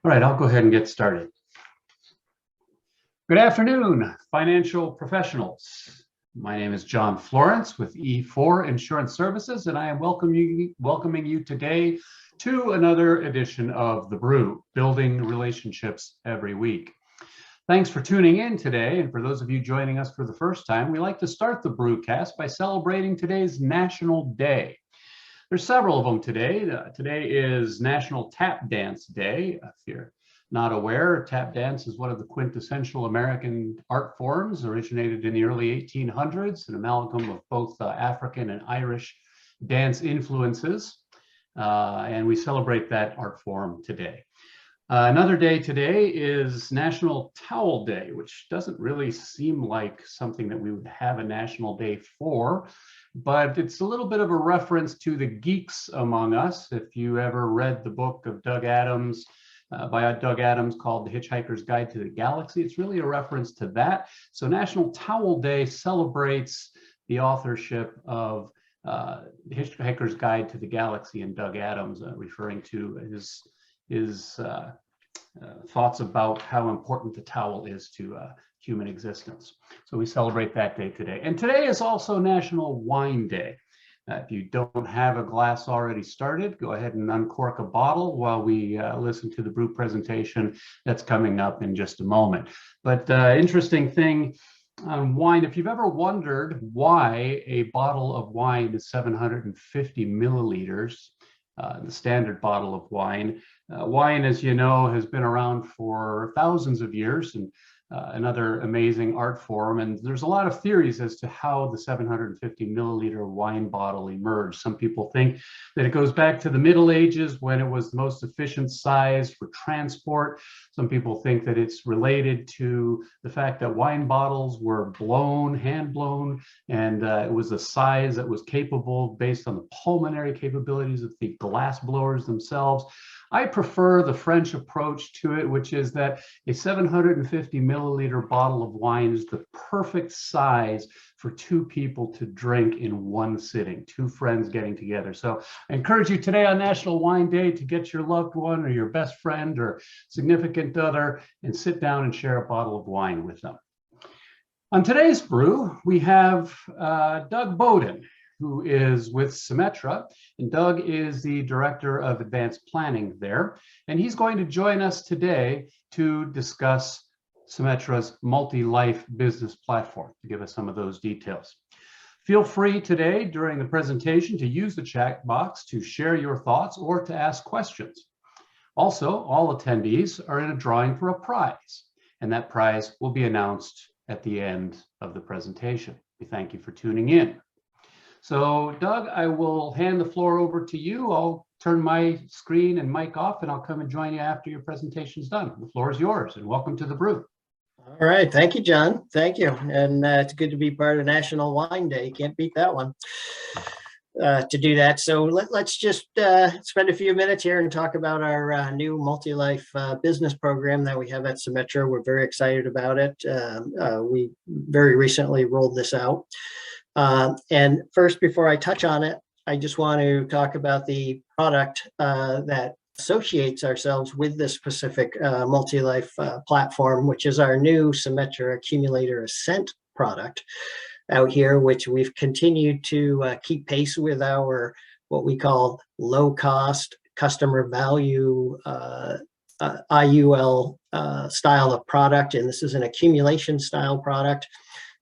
All right, I'll go ahead and get started. Good afternoon, financial professionals. My name is John Florence with E4 Insurance Services, and I am welcoming you today to another edition of The Brew, Building Relationships Every Week. Thanks for tuning in today, and for those of you joining us for the first time, we like to start the Brewcast by celebrating today's National Day. There's several of them today. Today is National Tap Dance Day. If you're not aware, tap dance is one of the quintessential American art forms, originated in the early 1800s, an amalgam of both African and Irish dance influences, and we celebrate that art form today. Another day today is National Towel Day, which doesn't really seem like something that we would have a national day for, but it's a little bit of a reference to the geeks among us. If you ever read the book of Doug Adams, by Doug Adams, called The Hitchhiker's Guide to the Galaxy, it's really a reference to that. So National Towel Day celebrates the authorship of The Hitchhiker's Guide to the Galaxy and Doug Adams, referring to his thoughts about how important the towel is to human existence. So we celebrate that day today. And today is also National Wine Day. If you don't have a glass already started, go ahead and uncork a bottle while we listen to the brew presentation that's coming up in just a moment. But interesting thing on wine, if you've ever wondered why a bottle of wine is 750 milliliters, the standard bottle of wine. Wine, as you know, has been around for thousands of years, and another amazing art form. And there's a lot of theories as to how the 750 milliliter wine bottle emerged. Some people think that it goes back to the Middle Ages, when it was the most efficient size for transport. Some people think that it's related to the fact that wine bottles were hand blown, and it was a size that was capable based on the pulmonary capabilities of the glass blowers themselves. I prefer the French approach to it, which is that a 750 milliliter bottle of wine is the perfect size for two people to drink in one sitting, two friends getting together. So I encourage you today on National Wine Day to get your loved one or your best friend or significant other and sit down and share a bottle of wine with them. On today's brew, we have Doug Bowden, who is with Symetra, and Doug is the Director of Advanced Planning there. And he's going to join us today to discuss Symetra's multi-life business platform, to give us some of those details. Feel free today during the presentation to use the chat box to share your thoughts or to ask questions. Also, all attendees are in a drawing for a prize, and that prize will be announced at the end of the presentation. We thank you for tuning in. So Doug, I will hand the floor over to you. I'll turn my screen and mic off, and I'll come and join you after your presentation is done. The floor is yours, and welcome to the brew. All right, thank you, John. Thank you, and it's good to be part of National Wine Day. Can't beat that one. To do that, so let's just spend a few minutes here and talk about our new multi-life business program that we have at Symetra. We're very excited about it. We very recently rolled this out. And first, before I touch on it, I just want to talk about the product that associates ourselves with this specific multi-life platform, which is our new Symetra Accumulator Ascent product out here, which we've continued to keep pace with our what we call low-cost customer value IUL style of product. And this is an accumulation style product,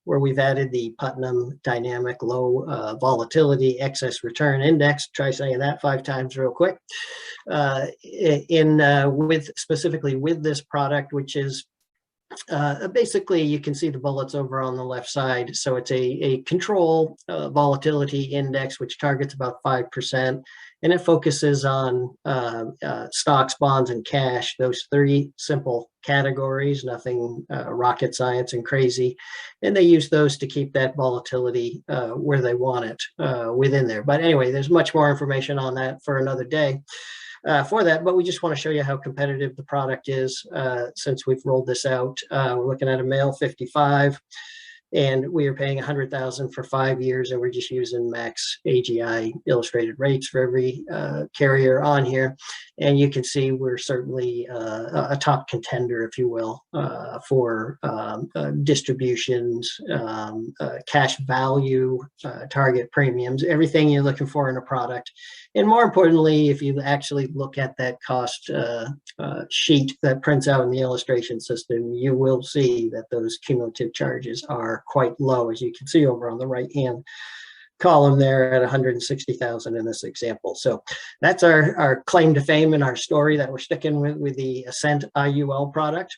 where we've added the Putnam Dynamic Low Volatility Excess Return Index. Try saying that 5 times real quick. Specifically with this product, which is basically, you can see the bullets over on the left side. So it's a control volatility index, which targets about 5%. And it focuses on stocks, bonds, and cash, those 3 simple categories, nothing rocket science and crazy. And they use those to keep that volatility where they want it within there. But anyway, there's much more information on that for another day. For that, but we just want to show you how competitive the product is since we've rolled this out. We're looking at a male 55, and we are paying $100,000 for 5 years, and we're just using max AGI illustrated rates for every carrier on here. And you can see we're certainly a top contender, if you will, for distributions, cash value, target premiums, everything you're looking for in a product. And more importantly, if you actually look at that cost sheet that prints out in the illustration system, you will see that those cumulative charges are quite low, as you can see over on the right-hand column there at 160,000 in this example. So that's our claim to fame and our story that we're sticking with the Ascent IUL product.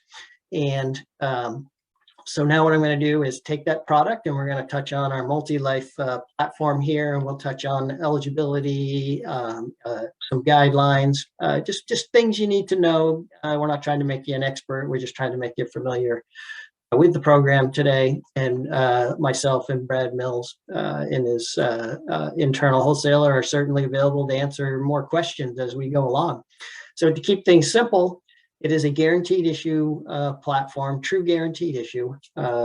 And so now what I'm going to do is take that product, and we're going to touch on our multi-life platform here, and we'll touch on eligibility, some guidelines, just things you need to know. We're not trying to make you an expert. We're just trying to make you familiar with the program today. And myself and Brad Mills and his internal wholesaler are certainly available to answer more questions as we go along. So to keep things simple, it is a guaranteed issue platform, true guaranteed issue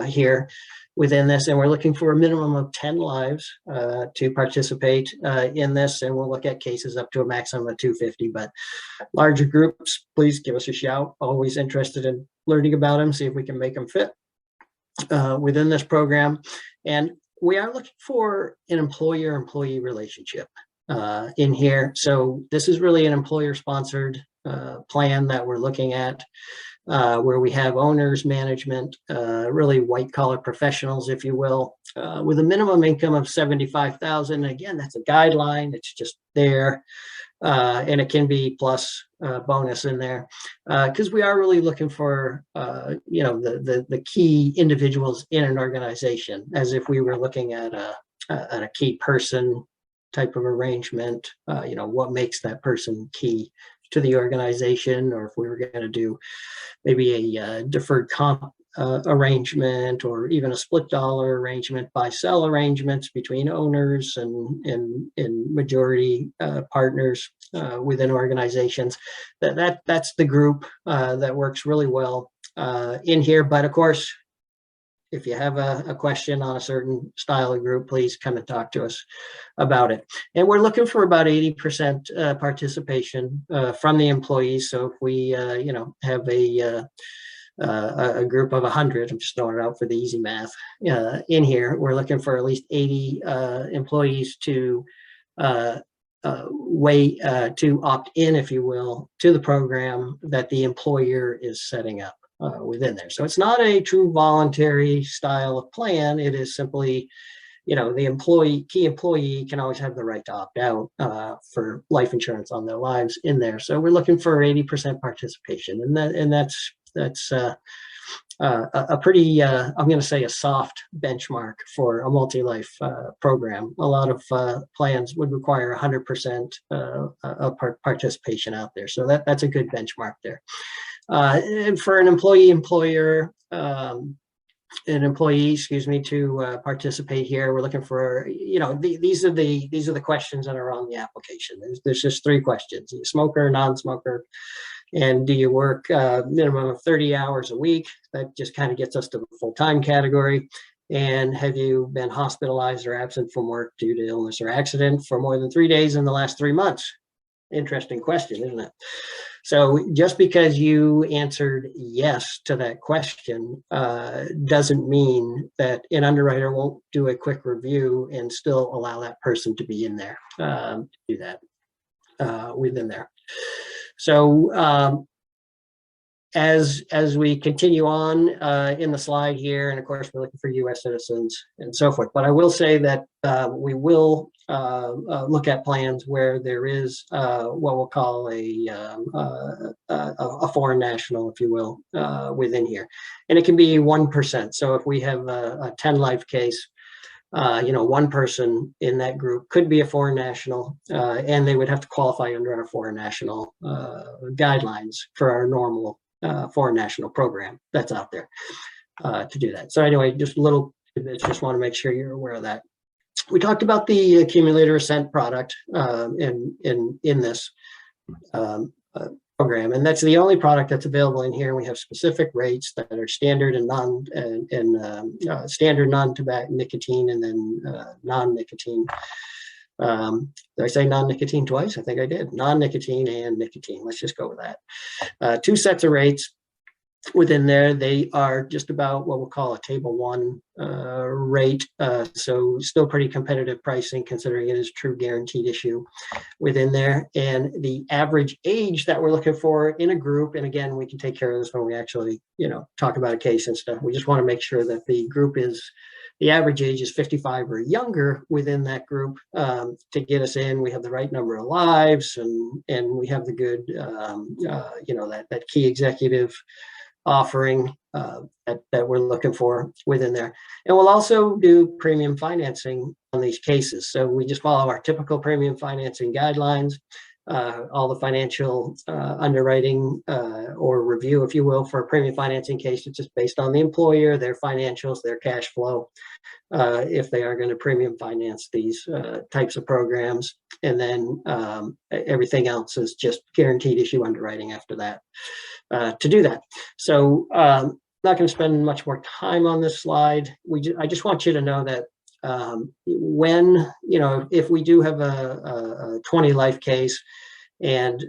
here within this. And we're looking for a minimum of 10 lives to participate in this. And we'll look at cases up to a maximum of 250. But larger groups, please give us a shout. Always interested in learning about them, see if we can make them fit within this program. And we are looking for an employer-employee relationship in here. So this is really an employer-sponsored plan that we're looking at, where we have owners, management, really white-collar professionals, if you will, with a minimum income of 75,000. Again, that's a guideline. It's just there, and it can be plus bonus in there, because we are really looking for the key individuals in an organization, as if we were looking at a key person type of arrangement. What makes that person key to the organization, or if we were going to do maybe a deferred comp arrangement, or even a split dollar arrangement, buy-sell arrangements between owners and majority partners within organizations. That's the group that works really well in here. But of course, if you have a question on a certain style of group, please come and talk to us about it. And we're looking for about 80% participation from the employees. So if we, have a group of 100, I'm just throwing it out for the easy math in here, we're looking for at least 80 employees to to opt in, if you will, to the program that the employer is setting up within there. So it's not a true voluntary style of plan. It is simply, the key employee can always have the right to opt out for life insurance on their lives in there. So we're looking for 80% participation, and that's a pretty, I'm going to say, a soft benchmark for a multi-life program. A lot of plans would require 100% of participation out there. So that's a good benchmark there. And for an employee to participate here, we're looking for, these are the questions that are on the application. There's just 3 questions: are you a smoker, non-smoker, and do you work minimum of 30 hours a week? That just kind of gets us to the full-time category. And have you been hospitalized or absent from work due to illness or accident for more than 3 days in the last 3 months? Interesting question, isn't it? So just because you answered yes to that question doesn't mean that an underwriter won't do a quick review and still allow that person to be in there, do that within there. So as we continue on in the slide here, and of course we're looking for U.S. citizens and so forth, but I will say that we will look at plans where there is what we'll call a foreign national, if you will, within here, and it can be 1%. So if we have a 10 life case, one person in that group could be a foreign national, and they would have to qualify under our foreign national guidelines for our normal foreign national program that's out there to do that. So anyway, just a little tidbits, just want to make sure you're aware of that. We talked about the Accumulator Ascent product in this. program, and that's the only product that's available in here. We have specific rates that are standard and standard non-tobacco nicotine, and then non-nicotine. Did I say non-nicotine twice? I think I did. Non-nicotine and nicotine. Let's just go with that. Two sets of rates within there. They are just about what we'll call a table one rate. So still pretty competitive pricing considering it is true guaranteed issue within there. And the average age that we're looking for in a group, and again, we can take care of this when we actually, talk about a case and stuff. We just want to make sure that the group the average age is 55 or younger within that group to get us in. We have the right number of lives, and we have the good, that key executive offering that we're looking for within there. And we'll also do premium financing on these cases. So we just follow our typical premium financing guidelines. All the financial underwriting or review, if you will, for a premium financing case, it's just based on the employer, their financials, their cash flow, if they are going to premium finance these types of programs. And then everything else is just guaranteed issue underwriting after that to do that. So I'm not going to spend much more time on this slide. I just want you to know that when, if we do have a 20 life case, and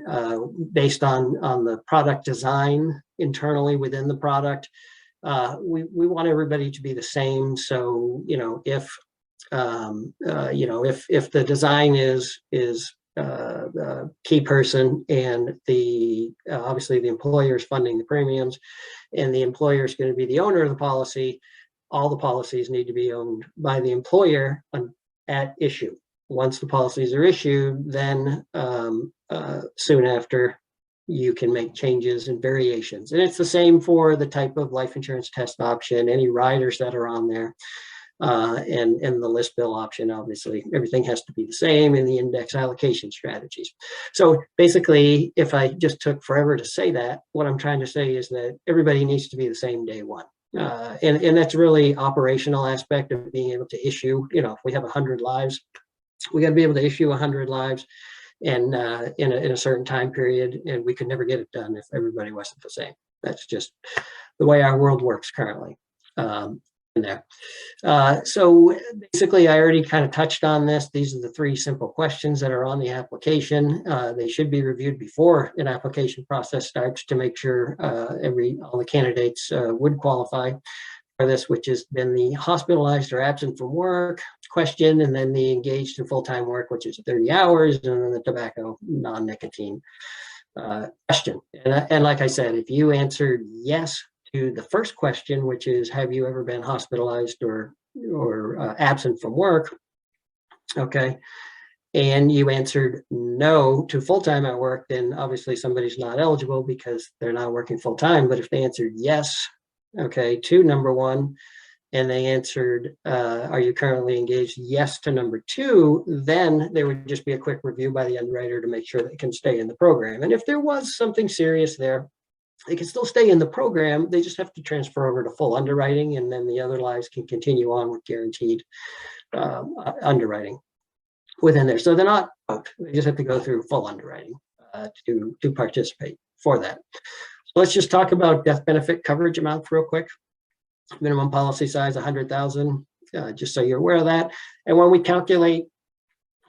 based on the product design internally within the product, we want everybody to be the same. So, if the design is key person, and obviously the employer is funding the premiums, and the employer is going to be the owner of the policy, all the policies need to be owned by the employer at issue. Once the policies are issued, then soon after, you can make changes and variations. And it's the same for the type of life insurance test option, any riders that are on there, and the list bill option. Obviously, everything has to be the same in the index allocation strategies. So basically, if I just took forever to say that, what I'm trying to say is that everybody needs to be the same day one. And that's really operational aspect of being able to issue. If we have 100 lives, we got to be able to issue 100 lives and in a certain time period, and we could never get it done if everybody wasn't the same. That's just the way our world works currently in there. So basically, I already kind of touched on this. These are the 3 simple questions that are on the application. They should be reviewed before an application process starts to make sure all the candidates would qualify for this, which has been the hospitalized or absent from work question, and then the engaged in full-time work, which is 30 hours, and then the tobacco non-nicotine question. And like I said, if you answered yes to the first question, which is, have you ever been hospitalized or absent from work? Okay. And you answered no to full-time at work, then obviously somebody's not eligible because they're not working full-time. But if they answered yes, okay, to number 1, and they answered, are you currently engaged? Yes to number 2, then there would just be a quick review by the underwriter to make sure they can stay in the program. And if there was something serious there, they can still stay in the program. They just have to transfer over to full underwriting, and then the other lives can continue on with guaranteed underwriting within there. So they're not out. They just have to go through full underwriting to participate for that. So let's just talk about death benefit coverage amounts real quick. Minimum policy size, 100,000, just so you're aware of that. And when we calculate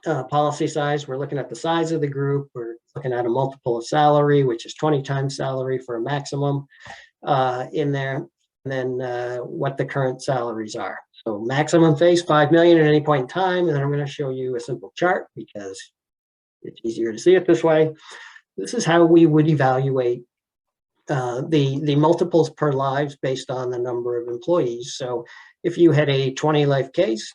policy size, we're looking at the size of the group. We're looking at a multiple of salary, which is 20 times salary for a maximum in there. And then what the current salaries are. So maximum face, 5 million at any point in time. And then I'm going to show you a simple chart because it's easier to see it this way. This is how we would evaluate the multiples per lives based on the number of employees. So if you had a 20 life case,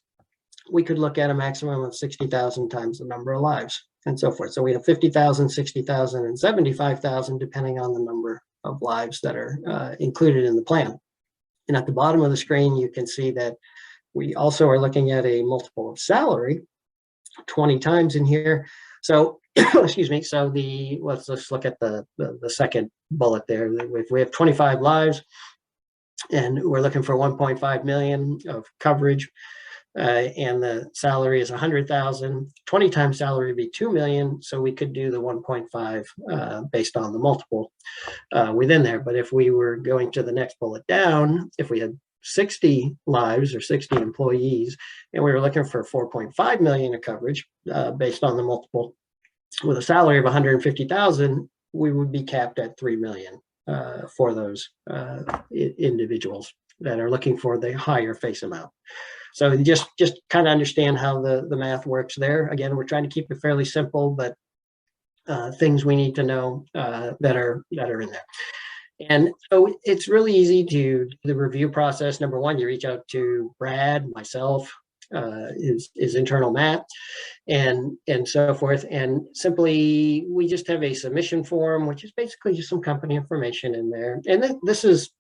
we could look at a maximum of 60,000 times the number of lives and so forth. So we have 50,000, 60,000, and 75,000, depending on the number of lives that are included in the plan. And at the bottom of the screen, you can see that we also are looking at a multiple of salary, 20 times in here. So, excuse me. So let's look at the second bullet there. If we have 25 lives and we're looking for 1.5 million of coverage, and the salary is 100,000. 20 times salary would be 2 million. So we could do the 1.5 based on the multiple within there. But if we were going to the next bullet down, if we had 60 lives or 60 employees, and we were looking for 4.5 million of coverage based on the multiple with a salary of 150,000, we would be capped at 3 million for those individuals that are looking for the higher face amount. So just kind of understand how the math works there. Again, we're trying to keep it fairly simple, but things we need to know that are in there. And so it's really easy to do the review process. Number one, you reach out to Brad, myself, is internal Matt, and so forth. And simply, we just have a submission form, which is basically just some company information in there. And this is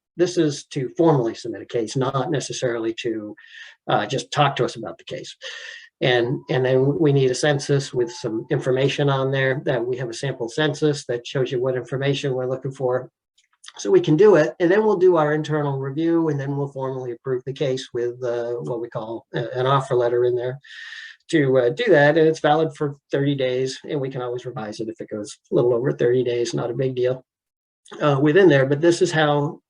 to formally submit a case, not necessarily to just talk to us about the case. And then we need a census with some information on there, that we have a sample census that shows you what information we're looking for. So we can do it, and then we'll do our internal review, and then we'll formally approve the case with what we call an offer letter in there to do that. And it's valid for 30 days, and we can always revise it if it goes a little over 30 days, not a big deal within there. But this is how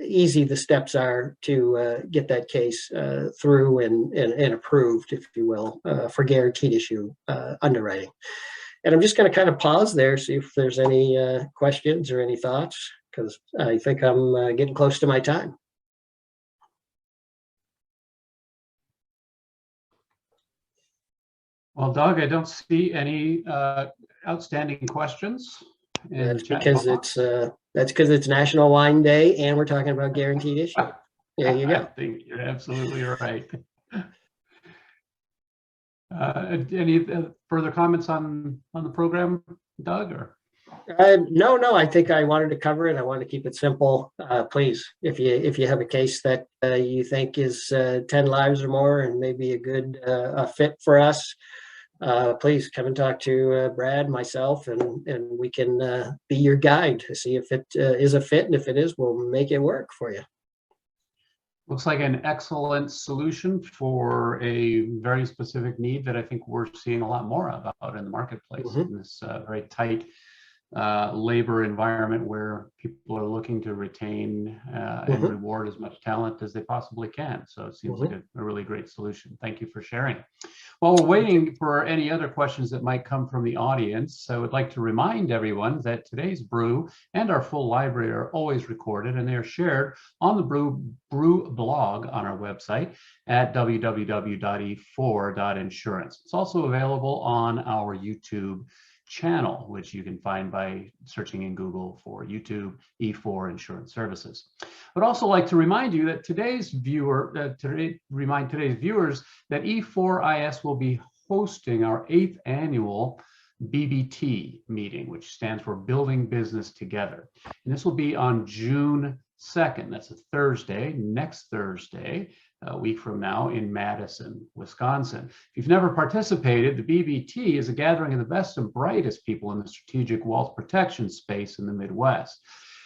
easy the steps are to get that case through and approved, if you will, for guaranteed issue underwriting. And I'm just going to kind of pause there, see if there's any questions or any thoughts, because I think I'm getting close to my time. Well, Doug, I don't see any outstanding questions. That's because it's National Wine Day, and we're talking about guaranteed issue. There you go. I think you're absolutely right. Any further comments on the program, Doug? Or No. I think I wanted to cover it. I wanted to keep it simple. Please, if you have a case that you think is 10 lives or more and maybe a good fit for us, please come and talk to Brad, myself, and we can be your guide to see if it is a fit, and if it is, we'll make it work for you. Looks like an excellent solution for a very specific need that I think we're seeing a lot more about in the marketplace, in this very tight labor environment where people are looking to retain and reward as much talent as they possibly can. So it seems like a really great solution. Thank you for sharing. While we're waiting for any other questions that might come from the audience, I would like to remind everyone that today's brew and our full library are always recorded, and they are shared on the brew blog on our website at www.e4.insurance. It's also available on our YouTube channel, which you can find by searching in Google for YouTube E4 Insurance Services. I'd also like to remind you that today's viewers that E4IS will be hosting our 8th annual BBT meeting, which stands for Building Business Together. And this will be on June 2nd. That's a Thursday, next Thursday, a week from now, in Madison, Wisconsin. If you've never participated, the BBT is a gathering of the best and brightest people in the strategic wealth protection space in the Midwest.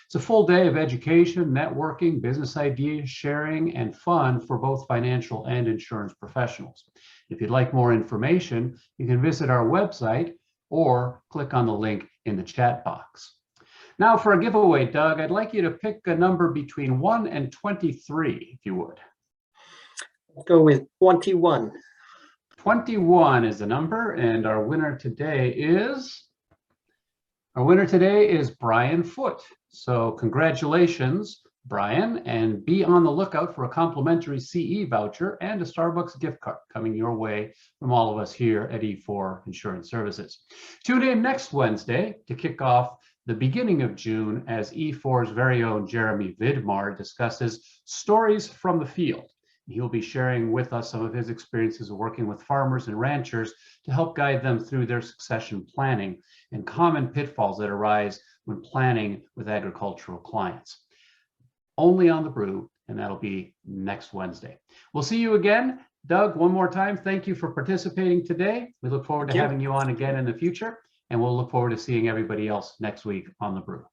It's a full day of education, networking, business idea sharing, and fun for both financial and insurance professionals. If you'd like more information, you can visit our website or click on the link in the chat box. Now for a giveaway, Doug, I'd like you to pick a number between 1 and 23, if you would. Let's go with 21. 21 is the number, and our winner today is Brian Foote. So congratulations, Brian, and be on the lookout for a complimentary CE voucher and a Starbucks gift card coming your way from all of us here at E4 Insurance Services. Tune in next Wednesday to kick off the beginning of June as E4's very own Jeremy Vidmar discusses stories from the field. He'll be sharing with us some of his experiences of working with farmers and ranchers to help guide them through their succession planning and common pitfalls that arise when planning with agricultural clients. Only on The Brew, and that'll be next Wednesday. We'll see you again. Doug, one more time, thank you for participating today. We look forward to having you on again in the future, and we'll look forward to seeing everybody else next week on The Brew.